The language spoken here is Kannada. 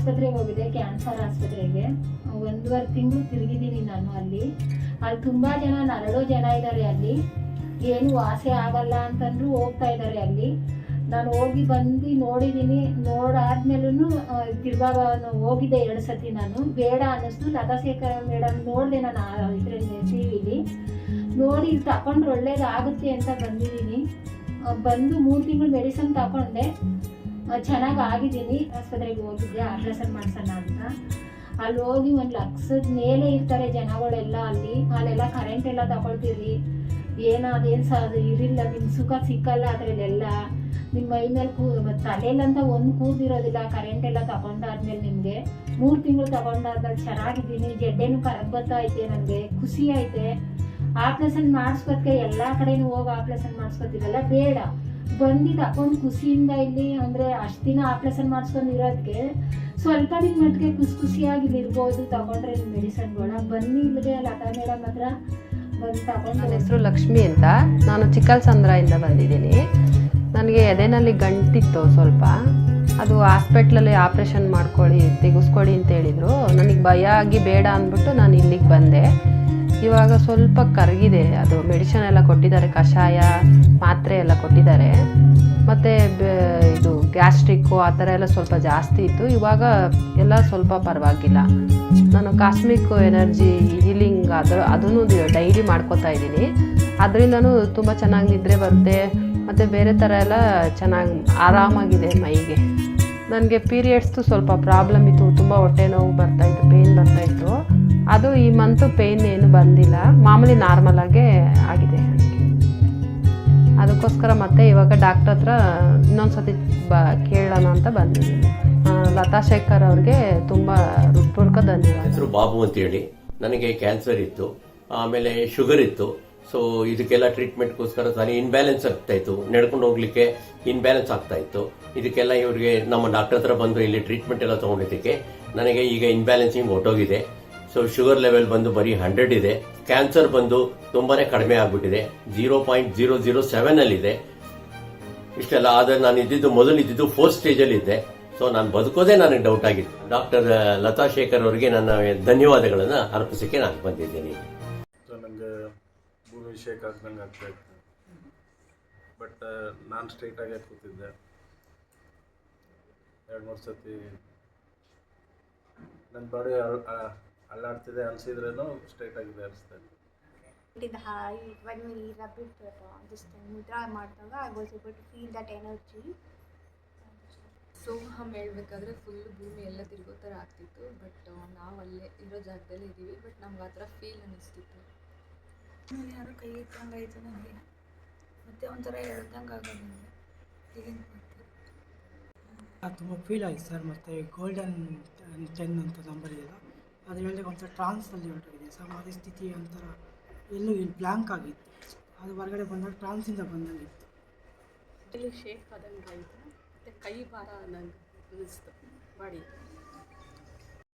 ಆಸ್ಪತ್ರೆಗೆ ಹೋಗಿದ್ದೆ, ಕ್ಯಾನ್ಸರ್ ಆಸ್ಪತ್ರೆಗೆ. 1.5 ತಿಂಗಳು ತಿರುಗಿದ್ದೀನಿ ನಾನು ಅಲ್ಲಿ ತುಂಬ ಜನ ನರಳೋ ಜನ ಇದ್ದಾರೆ ಅಲ್ಲಿ. ಏನು ವಾಸಿ ಆಗಲ್ಲ ಅಂತಂದ್ರು ಹೋಗ್ತಾ ಇದ್ದಾರೆ ಅಲ್ಲಿ. ನಾನು ಹೋಗಿ ಬಂದು ನೋಡಿದ್ದೀನಿ. ನೋಡಾದ್ಮೇಲೂ ತಿರ್ಗಾ ಹೋಗಿದ್ದೆ 2 ಸತಿ. ನಾನು ಬೇಡ ಅನ್ನಿಸ್ತು. ಲತಾಶೇಖರ್ ಮೇಡಮ್ ನೋಡಿದೆ ನಾನು ಇದರಲ್ಲಿ ಟಿ ವಿಲಿ ನೋಡಿ ತಗೊಂಡ್ರೆ ಒಳ್ಳೇದಾಗುತ್ತೆ ಅಂತ ಬಂದಿದ್ದೀನಿ. ಬಂದು 3 ತಿಂಗಳು ಮೆಡಿಸಿನ್ ತಗೊಂಡೆ, ಚೆನ್ನಾಗಿ ಆಗಿದ್ದೀನಿ. ಆಸ್ಪತ್ರೆಗೆ ಹೋಗಿದ್ದೆ ಆಪ್ರೇಷನ್ ಮಾಡ್ಸೋಣ ಅಂತ. ಅಲ್ಲಿ ಹೋಗಿ 1 ಲಕ್ಷದ ಮೇಲೆ ಇರ್ತಾರೆ ಜನಗಳೆಲ್ಲ ಅಲ್ಲೆಲ್ಲ ಕರೆಂಟ್ ಎಲ್ಲ ತಗೊಳ್ತೀರಿ. ಅದೇನು ಇರಿಲ್ಲ, ನಿಮ್ಮ ಸುಖ ಸಿಕ್ಕಲ್ಲ ಅದರಲ್ಲೆಲ್ಲ. ನಿಮ್ಮ ಮೈ ಮೇಲೆ ತಲೆಯಲ್ಲಂತ ಒಂದು ಕೂದಿರೋದಿಲ್ಲ. ಕರೆಂಟ್ ಎಲ್ಲ ತಗೊಂಡಾದ್ಮೇಲೆ ನಿಮಗೆ 3 ತಿಂಗಳು ತಗೊಂಡಾದ್ಮೇಲೆ ಚೆನ್ನಾಗಿದ್ದೀನಿ. ಜಡ್ಡೆನೂ ಬರ್ತಾ ಐತೆ, ನನಗೆ ಖುಷಿ ಐತೆ. ಆಪ್ರೇಷನ್ ಮಾಡಿಸ್ಕೊಕ್ಕೆ ಎಲ್ಲ ಕಡೆನೂ ಹೋಗಿ ಆಪ್ರೇಷನ್ ಮಾಡಿಸ್ಕೊತಿರಲ್ಲ, ಬೇಡ ಬಂದು ತಗೊಂಡು ಖುಷಿಯಿಂದ ಇಲ್ಲಿ ಅಂದರೆ ಅಷ್ಟು ದಿನ ಆಪ್ರೇಷನ್ ಮಾಡಿಸ್ಕೊಂಡಿರೋದಕ್ಕೆ ಸ್ವಲ್ಪ ದಿನ ಮಟ್ಟಿಗೆ ಖುಷಿಯಾಗಿ ಇರ್ಬೋದು ತಗೊಂಡ್ರೆ ನಿಮ್ಮ ಮೆಡಿಸನ್ಗಳ. ಬನ್ನಿ ಇಲ್ಲಿಗೆ ಲತಾ ಮೇಡಮ್ ಹತ್ರ ಬಂದು ತಗೊಂಡು. ನನ್ನ ಹೆಸರು ಲಕ್ಷ್ಮಿ ಅಂತ. ನಾನು ಚಿಕ್ಕಲ್ಸಂದ್ರದಿಂದ ಬಂದಿದ್ದೀನಿ. ನನಗೆ ಎದೆನಲ್ಲಿ ಗಂಟಿತ್ತು ಸ್ವಲ್ಪ. ಅದು ಹಾಸ್ಪಿಟ್ಲಲ್ಲಿ ಆಪ್ರೇಷನ್ ಮಾಡ್ಕೊಳ್ಳಿ ತೆಗೆಸ್ಕೊಳ್ಳಿ ಅಂತ ಹೇಳಿದರು. ನನಗೆ ಭಯ ಆಗಿ ಬೇಡ ಅಂದ್ಬಿಟ್ಟು ನಾನು ಇಲ್ಲಿಗೆ ಬಂದೆ. ಇವಾಗ ಸ್ವಲ್ಪ ಕರಗಿದೆ. ಅದು ಮೆಡಿಷನ್ ಎಲ್ಲ ಕೊಟ್ಟಿದ್ದಾರೆ, ಕಷಾಯ ಮಾತ್ರೆ ಎಲ್ಲ ಕೊಟ್ಟಿದ್ದಾರೆ. ಮತ್ತು ಇದು ಗ್ಯಾಸ್ಟ್ರಿಕ್ಕು ಆ ಥರ ಎಲ್ಲ ಸ್ವಲ್ಪ ಜಾಸ್ತಿ ಇತ್ತು. ಇವಾಗ ಎಲ್ಲ ಸ್ವಲ್ಪ ಪರವಾಗಿಲ್ಲ. ನಾನು ಕಾಸ್ಮಿಕ್ ಎನರ್ಜಿ ಹೀಲಿಂಗ್ ಅದನ್ನು ಡೈಲಿ ಮಾಡ್ಕೋತಾ ಇದ್ದೀನಿ. ಅದರಿಂದನೂ ತುಂಬ ಚೆನ್ನಾಗಿ ನಿದ್ರೆ ಬರುತ್ತೆ. ಮತ್ತು ಬೇರೆ ಥರ ಎಲ್ಲ ಚೆನ್ನಾಗಿ ಆರಾಮಾಗಿದೆ ಮೈಗೆ. ನನಗೆ ಪೀರಿಯಡ್ಸ್ದು ಸ್ವಲ್ಪ ಪ್ರಾಬ್ಲಮ್ ಇತ್ತು. ತುಂಬ ಹೊಟ್ಟೆ ನೋವು ಬರ್ತಾಯಿತ್ತು, ಪೇಯ್ನ್ ಬರ್ತಾಯಿತ್ತು. ಅದು ಈ ಮಂತು ಪೇಯ್ನ್ ಏನು ಬಂದಿಲ್ಲ, ಮಾಮೂಲಿ ನಾರ್ಮಲಾಗೇ ಆಗಿದೆ. ಅದಕ್ಕೋಸ್ಕರ ಮತ್ತೆ ಇವಾಗ ಡಾಕ್ಟ್ರ್ ಹತ್ರ ಇನ್ನೊಂದು ಸತಿ ಕೇಳೋಣ ಅಂತ ಬಂದಿದ್ದೀನಿ. ಲತಾಶೇಖರ್ ಅವ್ರಿಗೆ ತುಂಬ ಹೃತ್ಪೂರ್ವಕ ಧನ್ಯವಾದ. ಹೆಸರು ಬಾಬು ಅಂತೇಳಿ. ನನಗೆ ಕ್ಯಾನ್ಸರ್ ಇತ್ತು, ಆಮೇಲೆ ಶುಗರ್ ಇತ್ತು. ಸೊ ಇದಕ್ಕೆಲ್ಲ ಟ್ರೀಟ್ಮೆಂಟ್ಗೋಸ್ಕರ ನಾನು ಇನ್ಬ್ಯಾಲೆನ್ಸ್ ಆಗ್ತಾ ಇತ್ತು, ನಡ್ಕೊಂಡು ಹೋಗ್ಲಿಕ್ಕೆ ಇನ್ಬ್ಯಾಲೆನ್ಸ್ ಆಗ್ತಾ ಇತ್ತು. ಇದಕ್ಕೆಲ್ಲ ಇವರಿಗೆ ನಮ್ಮ ಡಾಕ್ಟರ್ ಹತ್ರ ಬಂದು ಇಲ್ಲಿ ಟ್ರೀಟ್ಮೆಂಟ್ ಎಲ್ಲ ತಗೊಂಡಿದ್ದಕ್ಕೆ ನನಗೆ ಈಗ ಇನ್ಬ್ಯಾಲೆನ್ಸಿಂಗ್ ಹೊಟ್ಟೋಗಿದೆ. ಸೊ ಶುಗರ್ ಲೆವೆಲ್ ಬಂದು ಬರೀ 100 ಇದೆ. ಕ್ಯಾನ್ಸರ್ ಬಂದು ತುಂಬಾನೇ ಕಡಿಮೆ ಆಗ್ಬಿಟ್ಟಿದೆ, 0.007 ಅಲ್ಲಿದೆ. ಇಷ್ಟೆಲ್ಲ ಆದರೆ ನಾನು ಮೊದಲು ಇದ್ದಿದ್ದು 4th ಸ್ಟೇಜಲ್ಲಿ ಇದ್ದೆ. ಸೊ ನಾನು ಬದುಕೋದೇ ನನಗೆ ಡೌಟ್ ಆಗಿತ್ತು. ಡಾಕ್ಟರ್ ಲತಾಶೇಖರ್ ಅವರಿಗೆ ನನ್ನ ಧನ್ಯವಾದಗಳನ್ನು ಅರ್ಪಿಸಕ್ಕೆ ನಾನು ಬಂದಿದ್ದೀನಿ. ನನಗೆ ಭೂಮಿ ಶೇಕ್ ಆಗ್ದಂಗೆ ಆಗ್ತಾ ಇತ್ತು. ಬಟ್ ನಾನು ಸ್ಟ್ರೈಟಾಗಿ ಕೂತಿದ್ದೆ. 2-3 ಸತಿ ನನ್ನ ಬಾಡಿ ಅಲ್ಲಾಡ್ತಿದೆ ಅನಿಸಿದ್ರೂ ಸ್ಟ್ರೈಟಾಗಿದೆ ಅನಿಸ್ತಾ ಇತ್ತು. when we rub it this mudra ಮಾಡಿದಾಗ I was able to feel that energy. ಸೋಹಂ ಹೇಳ್ಬೇಕಾದ್ರೆ ಫುಲ್ ಭೂಮಿ ಎಲ್ಲ ತಿರುಗೋ ಥರ ಆಗ್ತಿತ್ತು. ಬಟ್ ನಾವು ಅಲ್ಲೇ ಇರೋ ಜಾಗದಲ್ಲಿ ಇದ್ದೀವಿ. ಬಟ್ ನಮ್ಗೆ ಆ ಥರ ಫೀಲ್ ಅನ್ನಿಸ್ತಿತ್ತು. ಆಮೇಲೆ ಯಾರೋ ಕೈ ಎತ್ತಂಗೆ ಆಯಿತು ನನಗೆ. ಮತ್ತೆ ಒಂಥರ ಎಳ್ದಂಗೆ ಆಗೋದು ನನಗೆ. ತುಂಬ ಫೀಲ್ ಆಯಿತು ಸರ್. ಮತ್ತು ಗೋಲ್ಡನ್ 10 ಅಂತ ನಂಬರ್ ಇದೆಯಲ್ಲ, ಅದು ಹೇಳಿದಾಗ ಒಂಥರ ಟ್ರಾನ್ಸ್ನಲ್ಲಿ ಹೊರಟೋಗಿದೆ. ಸಮಾಧಿ ಸ್ಥಿತಿ ಒಂಥರ ಎಲ್ಲೂ ಇಲ್ಲಿ ಬ್ಲ್ಯಾಂಕ್ ಆಗಿತ್ತು. ಅದು ಹೊರಗಡೆ ಬಂದಾಗ ಟ್ರಾನ್ಸಿಂದ ಬಂದಂಗಿತ್ತು. ಇಲ್ಲಿ ಶೇಕ್ ಆದಂಗೆ ಆಯಿತು. ಮತ್ತು ಕೈ ಭಾರ ನಂಗೆ ಅನ್ನಿಸ್ತು ಬಾಡಿ.